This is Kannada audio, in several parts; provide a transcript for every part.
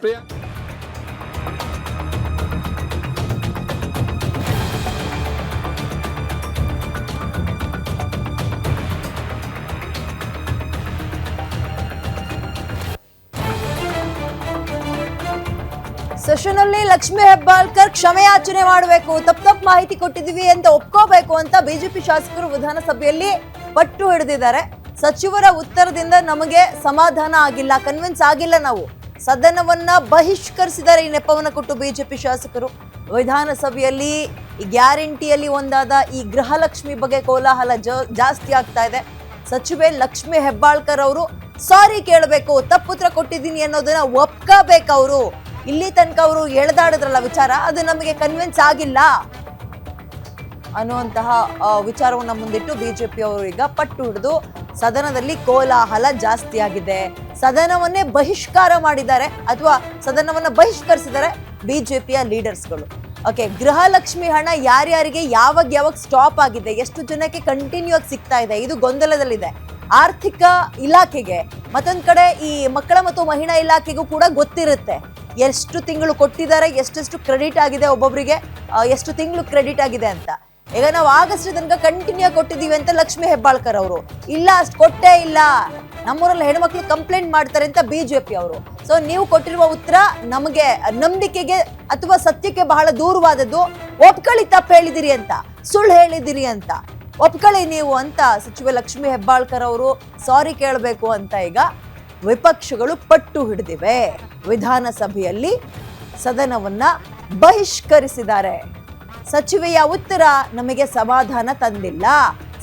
ಪ್ರಿಯಾ. ಸೆಷನ್ನಲ್ಲಿ ಲಕ್ಷ್ಮೀ ಹೆಬ್ಬಾಳ್ಕರ್ ಕ್ಷಮೆಯಾಚನೆ ಮಾಡಬೇಕು, ತಪ್ಪು ಮಾಹಿತಿ ಕೊಟ್ಟಿದೀವಿ ಅಂತ ಒಪ್ಕೋಬೇಕು ಅಂತ ಬಿಜೆಪಿ ಶಾಸಕರು ವಿಧಾನಸಭೆಯಲ್ಲಿ ಪಟ್ಟು ಹಿಡಿದಿದ್ದಾರೆ. ಸಚಿವರ ಉತ್ತರದಿಂದ ನಮಗೆ ಸಮಾಧಾನ ಆಗಿಲ್ಲ, ಕನ್ವಿನ್ಸ್ ಆಗಿಲ್ಲ, ನಾವು ಸದನವನ್ನ ಬಹಿಷ್ಕರಿಸಿದ್ದಾರೆ ಈ ನೆಪವನ್ನ ಕೊಟ್ಟು ಬಿಜೆಪಿ ಶಾಸಕರು. ವಿಧಾನಸಭೆಯಲ್ಲಿ ಈ ಗ್ಯಾರಂಟಿಯಲ್ಲಿ ಒಂದಾದ ಈ ಗೃಹಲಕ್ಷ್ಮಿ ಬಗ್ಗೆ ಕೋಲಾಹಲ ಜಾಸ್ತಿ ಆಗ್ತಾ ಇದೆ. ಸಚಿವೆ ಲಕ್ಷ್ಮೀ ಹೆಬ್ಬಾಳ್ಕರ್ ಅವರು ಸಾರಿ ಕೇಳಬೇಕು, ತಪ್ಪುತ್ತರ ಕೊಟ್ಟಿದ್ದೀನಿ ಅನ್ನೋದನ್ನ ಒಪ್ಕೋಬೇಕು. ಅವರು ಇಲ್ಲಿ ತನಕ ಅವರು ಎಳೆದಾಡಿದ್ರಲ್ಲ ವಿಚಾರ, ಅದು ನಮಗೆ ಕನ್ವಿನ್ಸ್ ಆಗಿಲ್ಲ ಅನ್ನುವಂತಹ ವಿಚಾರವನ್ನ ಮುಂದಿಟ್ಟು ಬಿಜೆಪಿ ಅವರು ಈಗ ಪಟ್ಟು ಹಿಡಿದು ಸದನದಲ್ಲಿ ಕೋಲಾಹಲ ಜಾಸ್ತಿ ಆಗಿದೆ. ಸದನವನ್ನೇ ಬಹಿಷ್ಕಾರ ಮಾಡಿದ್ದಾರೆ ಅಥವಾ ಸದನವನ್ನ ಬಹಿಷ್ಕರಿಸಿದ್ದಾರೆ ಬಿಜೆಪಿಯ ಲೀಡರ್ಸ್ಗಳು. ಓಕೆ, ಗೃಹಲಕ್ಷ್ಮಿ ಹಣ ಯಾರ್ಯಾರಿಗೆ ಯಾವಾಗ ಸ್ಟಾಪ್ ಆಗಿದೆ, ಎಷ್ಟು ಜನಕ್ಕೆ ಕಂಟಿನ್ಯೂ ಆಗಿ ಸಿಗ್ತಾ ಇದೆ, ಇದು ಗೊಂದಲದಲ್ಲಿದೆ. ಆರ್ಥಿಕ ಇಲಾಖೆಗೆ ಮತ್ತೊಂದ್ ಕಡೆ ಈ ಮಕ್ಕಳ ಮತ್ತು ಮಹಿಳಾ ಇಲಾಖೆಗೂ ಕೂಡ ಗೊತ್ತಿರುತ್ತೆ ಎಷ್ಟು ತಿಂಗಳು ಕೊಟ್ಟಿದ್ದಾರೆ, ಎಷ್ಟೆಷ್ಟು ಕ್ರೆಡಿಟ್ ಆಗಿದೆ, ಒಬ್ಬೊಬ್ಬರಿಗೆ ಎಷ್ಟು ತಿಂಗಳು ಕ್ರೆಡಿಟ್ ಆಗಿದೆ ಅಂತ. ಈಗ ನಾವು ಆಗಸ್ಟ್ ತನಕ ಕಂಟಿನ್ಯೂ ಕೊಟ್ಟಿದ್ದೀವಿ ಅಂತ ಲಕ್ಷ್ಮೀ ಹೆಬ್ಬಾಳ್ಕರ್ ಅವರು, ಇಲ್ಲ ಅಷ್ಟು ಕೊಟ್ಟೇ ಇಲ್ಲ, ನಮ್ಮೂರಲ್ಲಿ ಹೆಣ್ಮಕ್ಳು ಕಂಪ್ಲೇಂಟ್ ಮಾಡ್ತಾರೆ ಅಂತ ಬಿಜೆಪಿ ಅವರು. ಸೊ ನೀವು ಕೊಟ್ಟಿರುವ ಉತ್ತರ ನಮಗೆ ನಂಬಿಕೆಗೆ ಅಥವಾ ಸತ್ಯಕ್ಕೆ ಬಹಳ ದೂರವಾದದ್ದು, ಒಪ್ಕೊಳ್ಳಿ ತಪ್ಪು ಹೇಳಿದಿರಿ ಅಂತ, ಸುಳ್ಳು ಹೇಳಿದಿರಿ ಅಂತ ಒಪ್ಕೊಳ್ಳಿ ನೀವು ಅಂತ ಸಚಿವೆ ಲಕ್ಷ್ಮೀ ಹೆಬ್ಬಾಳ್ಕರ್ ಅವರು ಸಾರಿ ಕೇಳಬೇಕು ಅಂತ ಈಗ ವಿಪಕ್ಷಗಳು ಪಟ್ಟು ಹಿಡಿದಿವೆ. ವಿಧಾನಸಭೆಯಲ್ಲಿ ಸದನವನ್ನ ಬಹಿಷ್ಕರಿಸಿದ್ದಾರೆ. ಸಚಿವೆಯ ಉತ್ತರ ನಮಗೆ ಸಮಾಧಾನ ತಂದಿಲ್ಲ,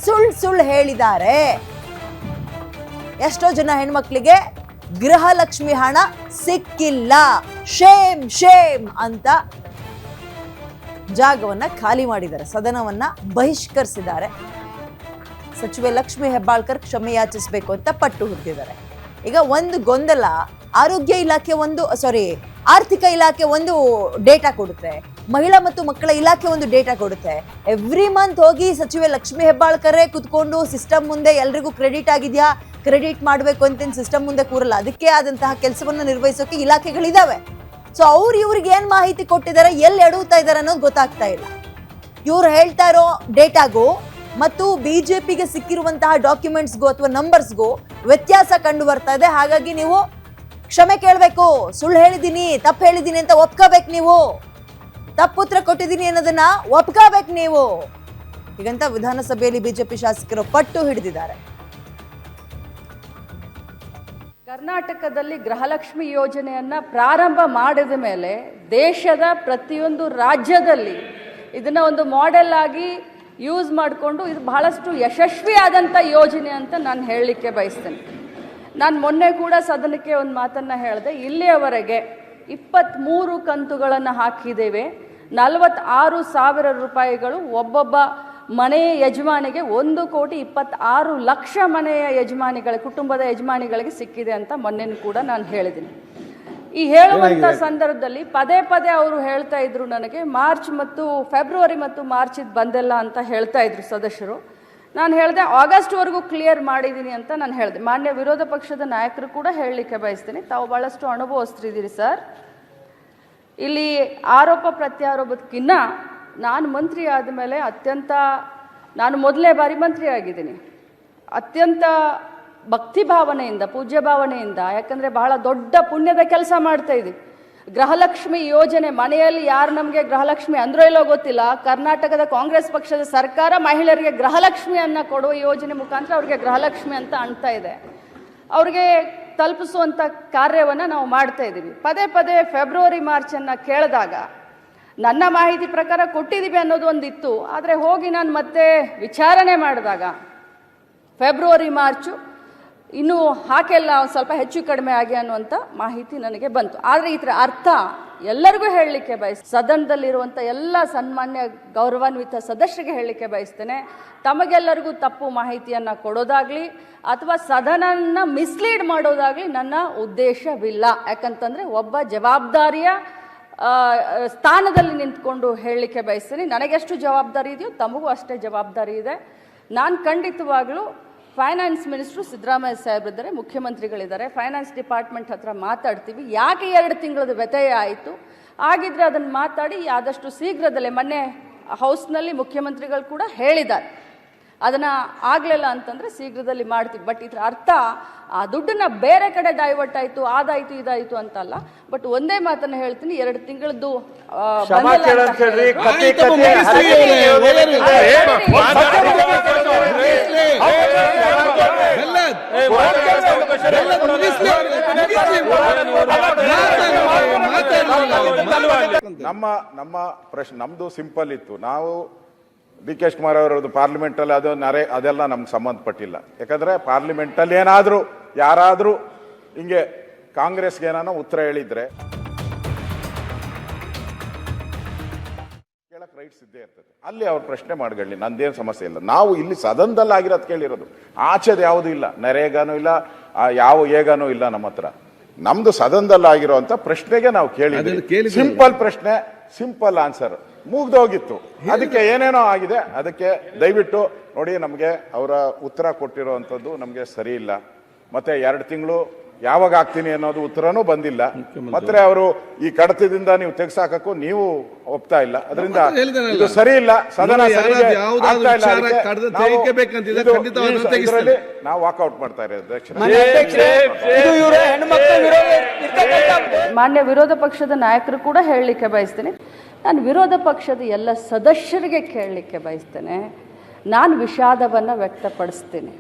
ಸುಳ್ಳು ಹೇಳಿದ್ದಾರೆ. ಎಷ್ಟೋ ಜನ ಹೆಣ್ಮಕ್ಳಿಗೆ ಗೃಹಲಕ್ಷ್ಮಿ ಹಣ ಸಿಕ್ಕಿಲ್ಲ, ಶೇಮ್ ಶೇಮ್ ಅಂತ ಜಾಗವನ್ನ ಖಾಲಿ ಮಾಡಿದ್ದಾರೆ, ಸದನವನ್ನ ಬಹಿಷ್ಕರಿಸಿದ್ದಾರೆ. ಸಚಿವೆ ಲಕ್ಷ್ಮೀ ಹೆಬ್ಬಾಳ್ಕರ್ ಕ್ಷಮೆ ಯಾಚಿಸಬೇಕು ಅಂತ ಪಟ್ಟು ಹಿಡಿದಿದ್ದಾರೆ. ಈಗ ಒಂದು ಗೊಂದಲ, ಆರೋಗ್ಯ ಇಲಾಖೆ ಆರ್ಥಿಕ ಇಲಾಖೆ ಒಂದು ಡೇಟಾ ಕೊಡುತ್ತೆ, ಮಹಿಳಾ ಮತ್ತು ಮಕ್ಕಳ ಇಲಾಖೆ ಒಂದು ಡೇಟಾ ಕೊಡುತ್ತೆ. ಎವ್ರಿ ಮಂತ್ ಹೋಗಿ ಸಚಿವೆ ಲಕ್ಷ್ಮೀ ಹೆಬ್ಬಾಳ್ಕರೇ ಕುತ್ಕೊಂಡು ಸಿಸ್ಟಮ್ ಮುಂದೆ ಎಲ್ರಿಗೂ ಕ್ರೆಡಿಟ್ ಆಗಿದೆಯಾ, ಕ್ರೆಡಿಟ್ ಮಾಡಬೇಕು ಅಂತ ಸಿಸ್ಟಮ್ ಮುಂದೆ ಕೂರಲ್ಲ. ಅದಕ್ಕೆ ಆದಂತಹ ಕೆಲಸವನ್ನು ನಿರ್ವಹಿಸೋಕೆ ಇಲಾಖೆಗಳಿದಾವೆ. ಸೊ ಇವ್ರಿಗೆ ಏನ್ ಮಾಹಿತಿ ಕೊಟ್ಟಿದ್ದಾರೆ, ಎಲ್ಲಿ ಎಡುತ್ತಾ ಇದ್ದಾರೆ ಅನ್ನೋದು ಗೊತ್ತಾಗ್ತಾ ಇಲ್ಲ. ಇವ್ರು ಹೇಳ್ತಾ ಇರೋ ಡೇಟಾಗೂ ಮತ್ತು ಬಿಜೆಪಿಗೆ ಸಿಕ್ಕಿರುವಂತಹ ಡಾಕ್ಯುಮೆಂಟ್ಸ್ಗೂ ಅಥವಾ ನಂಬರ್ಸ್ಗೂ ವ್ಯತ್ಯಾಸ ಕಂಡು ಬರ್ತಾ ಇದೆ. ಹಾಗಾಗಿ ನೀವು ಕ್ಷಮೆ ಕೇಳಬೇಕು, ಸುಳ್ಳು ಹೇಳಿದ್ದೀನಿ, ತಪ್ಪು ಹೇಳಿದ್ದೀನಿ ಅಂತ ಒಪ್ಕೋಬೇಕು, ನೀವು ತಪ್ಪುತ್ರ ಕೊಟ್ಟಿದ್ದೀನಿ ಅನ್ನೋದನ್ನ ಒಪ್ಕೋಬೇಕು ನೀವು. ಹೀಗಂತ ವಿಧಾನಸಭೆಯಲ್ಲಿ ಬಿಜೆಪಿ ಶಾಸಕರು ಪಟ್ಟು ಹಿಡಿದಿದ್ದಾರೆ. ಕರ್ನಾಟಕದಲ್ಲಿ ಗೃಹಲಕ್ಷ್ಮಿ ಯೋಜನೆಯನ್ನ ಪ್ರಾರಂಭ ಮಾಡಿದ ಮೇಲೆ ದೇಶದ ಪ್ರತಿಯೊಂದು ರಾಜ್ಯದಲ್ಲಿ ಇದನ್ನ ಒಂದು ಮಾಡೆಲ್ ಆಗಿ ಯೂಸ್ ಮಾಡಿಕೊಂಡು ಇದು ಬಹಳಷ್ಟು ಯಶಸ್ವಿಯಾದಂಥ ಯೋಜನೆ ಅಂತ ನಾನು ಹೇಳಲಿಕ್ಕೆ ಬಯಸ್ತೇನೆ. ನಾನು ಮೊನ್ನೆ ಕೂಡ ಸದನಕ್ಕೆ ಒಂದು ಮಾತನ್ನು ಹೇಳಿದೆ. ಇಲ್ಲಿಯವರೆಗೆ 23 ಕಂತುಗಳನ್ನು ಹಾಕಿದ್ದೇವೆ. 46,000 ರೂಪಾಯಿಗಳು ಒಬ್ಬೊಬ್ಬ ಮನೆಯ ಯಜಮಾನಿಗೆ 1,26,00,000 ಮನೆಯ ಕುಟುಂಬದ ಯಜಮಾನಿಗಳಿಗೆ ಸಿಕ್ಕಿದೆ ಅಂತ ಮೊನ್ನೆನೂ ಕೂಡ ನಾನು ಹೇಳಿದ್ದೀನಿ. ಈ ಹೇಳುವಂಥ ಸಂದರ್ಭದಲ್ಲಿ ಪದೇ ಅವರು ಹೇಳ್ತಾ ಇದ್ರು ನನಗೆ ಫೆಬ್ರವರಿ ಮತ್ತು ಮಾರ್ಚ್ ಇದು ಬಂದಿಲ್ಲ ಅಂತ ಹೇಳ್ತಾ ಇದ್ರು ಸದಸ್ಯರು. ನಾನು ಹೇಳಿದೆ ಆಗಸ್ಟ್ವರೆಗೂ ಕ್ಲಿಯರ್ ಮಾಡಿದ್ದೀನಿ ಅಂತ ನಾನು ಹೇಳಿದೆ. ಮಾನ್ಯ ವಿರೋಧ ಪಕ್ಷದ ನಾಯಕರು ಕೂಡ ಹೇಳಲಿಕ್ಕೆ ಬಯಸ್ತೀನಿ, ತಾವು ಭಾಳಷ್ಟು ಅನುಭವಿಸ್ತಿದ್ದೀರಿ ಸರ್. ಇಲ್ಲಿ ಆರೋಪ ಪ್ರತ್ಯಾರೋಪಕ್ಕಿನ್ನ ನಾನು ಮಂತ್ರಿ ಆದಮೇಲೆ ನಾನು ಮೊದಲನೇ ಬಾರಿ ಮಂತ್ರಿ ಆಗಿದ್ದೀನಿ, ಅತ್ಯಂತ ಭಕ್ತಿ ಭಾವನೆಯಿಂದ, ಪೂಜ್ಯ ಭಾವನೆಯಿಂದ, ಯಾಕಂದರೆ ಬಹಳ ದೊಡ್ಡ ಪುಣ್ಯದ ಕೆಲಸ ಮಾಡ್ತಾ ಇದ್ದೀವಿ. ಗೃಹಲಕ್ಷ್ಮಿ ಯೋಜನೆ, ಮನೆಯಲ್ಲಿ ಯಾರು ನಮಗೆ ಗೃಹಲಕ್ಷ್ಮಿ ಅಂದ್ರೋ ಇಲ್ಲೋ ಗೊತ್ತಿಲ್ಲ, ಕರ್ನಾಟಕದ ಕಾಂಗ್ರೆಸ್ ಪಕ್ಷದ ಸರ್ಕಾರ ಮಹಿಳೆಯರಿಗೆ ಗೃಹಲಕ್ಷ್ಮಿಯನ್ನು ಕೊಡುವ ಯೋಜನೆ ಮುಖಾಂತರ ಅವ್ರಿಗೆ ಗೃಹಲಕ್ಷ್ಮಿ ಅಂತ ಅಣ್ತಾ ಇದೆ, ಅವ್ರಿಗೆ ತಲುಪಿಸುವಂಥ ಕಾರ್ಯವನ್ನು ನಾವು ಮಾಡ್ತಾ ಇದ್ದೀವಿ. ಪದೇ ಫೆಬ್ರವರಿ ಮಾರ್ಚನ್ನು ಕೇಳಿದಾಗ ನನ್ನ ಮಾಹಿತಿ ಪ್ರಕಾರ ಕೊಟ್ಟಿದ್ದೀವಿ ಅನ್ನೋದು ಒಂದಿತ್ತು. ಆದರೆ ಹೋಗಿ ನಾನು ಮತ್ತೆ ವಿಚಾರಣೆ ಮಾಡಿದಾಗ ಫೆಬ್ರವರಿ ಮಾರ್ಚು ಇನ್ನೂ ಹಾಕೆಲ್ಲ ಸ್ವಲ್ಪ ಹೆಚ್ಚು ಕಡಿಮೆ ಆಗಿ ಅನ್ನುವಂಥ ಮಾಹಿತಿ ನನಗೆ ಬಂತು. ಆದರೆ ಇದರ ಅರ್ಥ ಎಲ್ಲರಿಗೂ ಹೇಳಲಿಕ್ಕೆ ಸದನದಲ್ಲಿರುವಂಥ ಎಲ್ಲ ಸನ್ಮಾನ್ಯ ಗೌರವಾನ್ವಿತ ಸದಸ್ಯರಿಗೆ ಹೇಳಲಿಕ್ಕೆ ಬಯಸ್ತೇನೆ, ತಮಗೆಲ್ಲರಿಗೂ ತಪ್ಪು ಮಾಹಿತಿಯನ್ನು ಕೊಡೋದಾಗಲಿ ಅಥವಾ ಸದನನ ಮಿಸ್ಲೀಡ್ ಮಾಡೋದಾಗಲಿ ನನ್ನ ಉದ್ದೇಶವಿಲ್ಲ. ಯಾಕಂತಂದರೆ ಒಬ್ಬ ಜವಾಬ್ದಾರಿಯ ಸ್ಥಾನದಲ್ಲಿ ನಿಂತ್ಕೊಂಡು ಹೇಳಲಿಕ್ಕೆ ಬಯಸ್ತೀನಿ. ನನಗೆಷ್ಟು ಜವಾಬ್ದಾರಿ ಇದೆಯೋ ತಮಗೂ ಅಷ್ಟೇ ಜವಾಬ್ದಾರಿ ಇದೆ. ನಾನು ಖಂಡಿತವಾಗಲೂ ಫೈನಾನ್ಸ್ ಮಿನಿಸ್ಟ್ರು ಸಿದ್ದರಾಮಯ್ಯ ಸಾಹೇಬ್ರಿದ್ದಾರೆ, ಮುಖ್ಯಮಂತ್ರಿಗಳಿದ್ದಾರೆ, ಫೈನಾನ್ಸ್ ಡಿಪಾರ್ಟ್ಮೆಂಟ್ ಹತ್ರ ಮಾತಾಡ್ತೀವಿ. ಯಾಕೆ 2 ತಿಂಗಳದ ವ್ಯತ್ಯಯ ಆಯಿತು, ಆಗಿದ್ರೆ ಅದನ್ನು ಮಾತಾಡಿ ಆದಷ್ಟು ಶೀಘ್ರದಲ್ಲೇ, ಮೊನ್ನೆ ಹೌಸ್ನಲ್ಲಿ ಮುಖ್ಯಮಂತ್ರಿಗಳು ಕೂಡ ಹೇಳಿದ್ದಾರೆ, ಅದನ್ನು ಆಗಲಿಲ್ಲ ಅಂತಂದರೆ ಶೀಘ್ರದಲ್ಲಿ ಮಾಡ್ತೀವಿ. ಬಟ್ ಇದರ ಅರ್ಥ ಆ ದುಡ್ಡನ್ನ ಬೇರೆ ಕಡೆ ಡೈವರ್ಟ್ ಆಯಿತು, ಅದಾಯಿತು ಇದಾಯಿತು ಅಂತಲ್ಲ. ಬಟ್ ಒಂದೇ ಮಾತನ್ನು ಹೇಳ್ತೀನಿ, 2 ತಿಂಗಳದ್ದು ನಮ್ಮ ಪ್ರಶ್ನೆ ನಮ್ದು ಸಿಂಪಲ್ ಇತ್ತು. ನಾವು ಡಿ ಕೆ ಶಿವಕುಮಾರ್ ಅವರದ್ದು ಪಾರ್ಲಿಮೆಂಟಲ್ಲಿ ಅದೆಲ್ಲ ನಮ್ಗೆ ಸಂಬಂಧಪಟ್ಟಿಲ್ಲ. ಯಾಕಂದ್ರೆ ಪಾರ್ಲಿಮೆಂಟಲ್ಲಿ ಏನಾದರೂ ಯಾರಾದರೂ ಹಿಂಗೆ ಕಾಂಗ್ರೆಸ್ಗೆ ಏನಾನ ಉತ್ತರ ಹೇಳಿದ್ರೆ ಕೇಳಕ್ ರೈಟ್ಸ್ ಇದ್ದೇ ಇರ್ತದೆ, ಅಲ್ಲಿ ಅವ್ರ ಪ್ರಶ್ನೆ ಮಾಡ್ಕೊಳ್ಳಿ, ನಂದೇನು ಸಮಸ್ಯೆ ಇಲ್ಲ. ನಾವು ಇಲ್ಲಿ ಸದನದಲ್ಲಿ ಆಗಿರೋದು ಕೇಳಿರೋದು, ಆಚೆದು ಯಾವುದೂ ಇಲ್ಲ, ನರೇಗಾನೂ ಇಲ್ಲ, ಯಾವ ಏಗಾನೂ ಇಲ್ಲ ನಮ್ಮ ಹತ್ರ. ನಮ್ದು ಸದನದಲ್ಲಿ ಆಗಿರೋಂಥ ಪ್ರಶ್ನೆಗೆ ನಾವು ಕೇಳಿದ್ವಿ. ಸಿಂಪಲ್ ಪ್ರಶ್ನೆ, ಸಿಂಪಲ್ ಆನ್ಸರ್, ಮುಗ್ದೋಗಿತ್ತು. ಅದಕ್ಕೆ ಏನೇನೋ ಆಗಿದೆ. ಅದಕ್ಕೆ ದಯವಿಟ್ಟು ನೋಡಿ, ನಮಗೆ ಅವರ ಉತ್ತರ ಕೊಟ್ಟಿರೋವಂಥದ್ದು ನಮಗೆ ಸರಿ ಇಲ್ಲ. ಮತ್ತೆ 2 ತಿಂಗಳು ಯಾವಾಗ ಆಗ್ತೀನಿ ಅನ್ನೋದು ಉತ್ತರನೂ ಬಂದಿಲ್ಲ. ಮತ್ತೆ ಅವರು ಈ ಕಡತದಿಂದ ನೀವು ತೆಗ್ಸಾಕಕ್ಕೂ ನೀವು ಒಪ್ತಾ ಇಲ್ಲ. ಅದರಿಂದ ಇದು ಸರಿ ಇಲ್ಲ, ಸದನ ಆಗ್ತಾ ಇಲ್ಲ. ನಾವು ವಾಕೌಟ್ ಮಾಡ್ತಾ ಇರೋದು. ಮಾನ್ಯ ವಿರೋಧ ಪಕ್ಷದ ನಾಯಕರು ಕೂಡ ಹೇಳಲಿಕ್ಕೆ ಬಯಸ್ತೇನೆ, ನಾನು ವಿರೋಧ ಪಕ್ಷದ ಎಲ್ಲ ಸದಸ್ಯರಿಗೆ ಕೇಳಲಿಕ್ಕೆ ಬಯಸ್ತೇನೆ, ನಾನು ವಿಷಾದವನ್ನು ವ್ಯಕ್ತಪಡಿಸ್ತೇನೆ.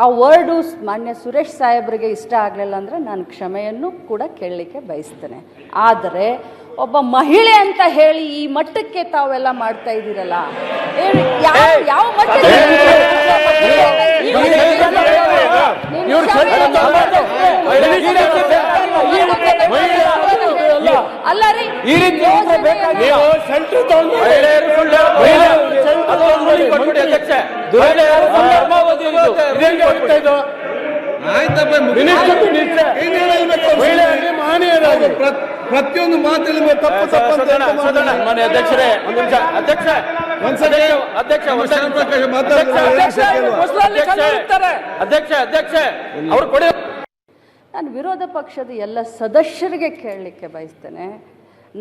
ಆ ವರ್ಡು ಮಾನ್ಯ ಸುರೇಶ್ ಸಾಹೇಬರಿಗೆ ಇಷ್ಟ ಆಗಲಿಲ್ಲ ಅಂದರೆ ನಾನು ಕ್ಷಮೆಯನ್ನು ಕೂಡ ಕೇಳಲಿಕ್ಕೆ ಬಯಸ್ತೇನೆ. ಆದರೆ ಒಬ್ಬ ಮಹಿಳೆ ಅಂತ ಹೇಳಿ ಈ ಮಟ್ಟಕ್ಕೆ ತಾವೆಲ್ಲ ಮಾಡ್ತಾ ಇದ್ದೀರಲ್ಲ, ಯಾವ ಮಟ್ಟಕ್ಕೆ ಅಲ್ಲ ರೀ, ಪ್ರತಿಯೊಂದು ಮಾತಲ್ಲಿ ತಪ್ಪು ಮಾನ್ಯ ಅಧ್ಯಕ್ಷರೇ, ಒಂದು ನಿಮಿಷ ಅಧ್ಯಕ್ಷ, ಅಧ್ಯಕ್ಷ ಅವ್ರು ಕೊಡಿ. ನಾನು ವಿರೋಧ ಪಕ್ಷದ ಎಲ್ಲ ಸದಸ್ಯರಿಗೆ ಕೇಳಲಿಕ್ಕೆ ಬಯಸ್ತೇನೆ,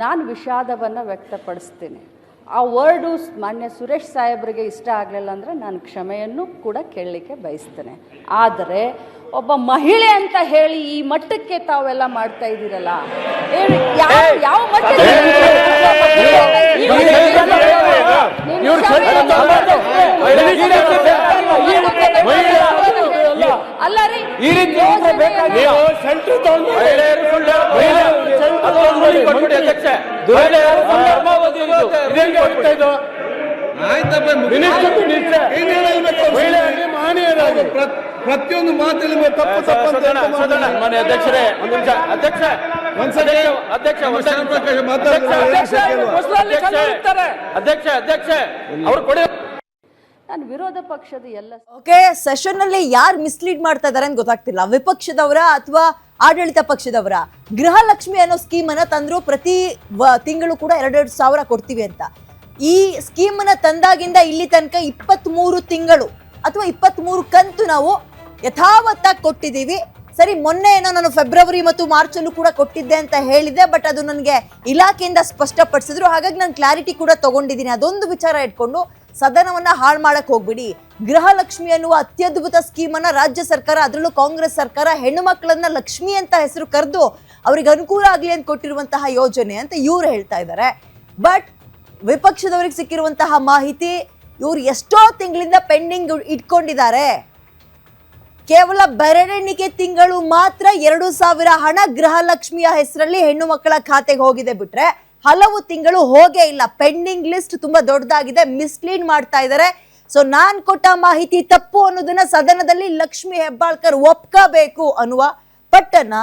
ನಾನು ವಿಷಾದವನ್ನು ವ್ಯಕ್ತಪಡಿಸ್ತೇನೆ. ಆ ವರ್ಡು ಮಾನ್ಯ ಸುರೇಶ್ ಸಾಹೇಬರಿಗೆ ಇಷ್ಟ ಆಗಲಿಲ್ಲ ಅಂದರೆ ನಾನು ಕ್ಷಮೆಯನ್ನು ಕೂಡ ಕೇಳಲಿಕ್ಕೆ ಬಯಸ್ತೇನೆ. ಆದರೆ ಒಬ್ಬ ಮಹಿಳೆ ಅಂತ ಹೇಳಿ ಈ ಮಟ್ಟಕ್ಕೆ ತಾವೆಲ್ಲ ಮಾಡ್ತಾ ಇದ್ದೀರಲ್ಲ, ಯಾವ ಮಟ್ಟಕ್ಕೆ ಅಲ್ಲ ರೀ, ಪ್ರತಿಯೊಂದು ಮಾತಲ್ಲಿ ತಪ್ಪು ಮಾನ್ಯ ಅಧ್ಯಕ್ಷರೇ, ಒಂದು ನಿಮಿಷ ಅಧ್ಯಕ್ಷ, ಅಧ್ಯಕ್ಷ ಅವ್ರು ಕೊಡಿ. ನಾನು ವಿರೋಧ ಪಕ್ಷದ ಎಲ್ಲ ಸೆಷನ್ ನಲ್ಲಿ ಯಾರು ಮಿಸ್ಲೀಡ್ ಮಾಡ್ತಾ ಇದಾರೆ ಅಂತ ಗೊತ್ತಾಗ್ತಿಲ್ಲ. ವಿಪಕ್ಷದವರ ಅಥವಾ ಆಡಳಿತ ಪಕ್ಷದವರ? ಗೃಹಲಕ್ಷ್ಮಿ ಅನ್ನೋ ಸ್ಕೀಮ್ ಅನ್ನ ತಂದ್ರು, ಪ್ರತಿ ತಿಂಗಳು ಕೂಡ 2,2 ಸಾವಿರ ಕೊಡ್ತೀವಿ ಅಂತ. ಈ ಸ್ಕೀಮ್ ಅನ್ನ ತಂದಾಗಿಂದ ಇಲ್ಲಿ ತನಕ 23 ತಿಂಗಳು ಅಥವಾ 23 ಕಂತು ನಾವು ಯಥಾವತ್ತಾಗಿ ಕೊಟ್ಟಿದ್ದೀವಿ. ಸರಿ, ಮೊನ್ನೆ ಏನೋ ನಾನು ಫೆಬ್ರವರಿ ಮತ್ತು ಮಾರ್ಚ್ ಅಲ್ಲೂ ಕೂಡ ಕೊಟ್ಟಿದ್ದೆ ಅಂತ ಹೇಳಿದೆ, ಬಟ್ ಅದು ನನಗೆ ಇಲಾಖೆಯಿಂದ ಸ್ಪಷ್ಟಪಡಿಸಿದ್ರು. ಹಾಗಾಗಿ ನಾನು ಕ್ಲಾರಿಟಿ ಕೂಡ ತಗೊಂಡಿದ್ದೀನಿ. ಅದೊಂದು ವಿಚಾರ ಇಟ್ಕೊಂಡು ಸದನವನ್ನ ಹಾಳು ಮಾಡಕ್ ಹೋಗ್ಬಿಡಿ. ಗೃಹಲಕ್ಷ್ಮಿ ಅನ್ನುವ ಅತ್ಯದ್ಭುತ ಸ್ಕೀಮ್ ಅನ್ನ ರಾಜ್ಯ ಸರ್ಕಾರ, ಅದರಲ್ಲೂ ಕಾಂಗ್ರೆಸ್ ಸರ್ಕಾರ, ಹೆಣ್ಣು ಮಕ್ಕಳನ್ನ ಲಕ್ಷ್ಮಿ ಅಂತ ಹೆಸರು ಕರೆದು ಅವ್ರಿಗೆ ಅನುಕೂಲ ಆಗ್ಲಿ ಅಂತ ಕೊಟ್ಟಿರುವಂತಹ ಯೋಜನೆ ಅಂತ ಇವ್ರು ಹೇಳ್ತಾ ಇದ್ದಾರೆ. ಬಟ್ ವಿಪಕ್ಷದವರಿಗೆ ಸಿಕ್ಕಿರುವಂತಹ ಮಾಹಿತಿ, ಇವ್ರು ಎಷ್ಟೋ ತಿಂಗಳಿಂದ ಪೆಂಡಿಂಗ್ ಇಟ್ಕೊಂಡಿದ್ದಾರೆ. ಕೇವಲ ಬೆರಳೆಣಿಕೆ ತಿಂಗಳು ಮಾತ್ರ 2,000 ಹಣ ಗೃಹಲಕ್ಷ್ಮಿಯ ಹೆಸರಲ್ಲಿ ಹೆಣ್ಣು ಮಕ್ಕಳ ಖಾತೆಗೆ ಹೋಗಿದೆ, ಬಿಟ್ರೆ ಹಲವು ತಿಂಗಳು ಹೋಗೇ ಇಲ್ಲ. ಪೆಂಡಿಂಗ್ ಲಿಸ್ಟ್ ತುಂಬಾ ದೊಡ್ಡದಾಗಿದೆ, ಮಿಸ್ಲೀಡ್ ಮಾಡ್ತಾ ಇದ್ದಾರೆ. ಸೊ ನಾನ್ ಕೊಟ್ಟ ಮಾಹಿತಿ ತಪ್ಪು ಅನ್ನೋದನ್ನ ಸದನದಲ್ಲಿ ಲಕ್ಷ್ಮಿ ಹೆಬ್ಬಾಳ್ಕರ್ ಒಪ್ಕೋಬೇಕು ಅನ್ನುವ ಪಟ್ಟನ್ನ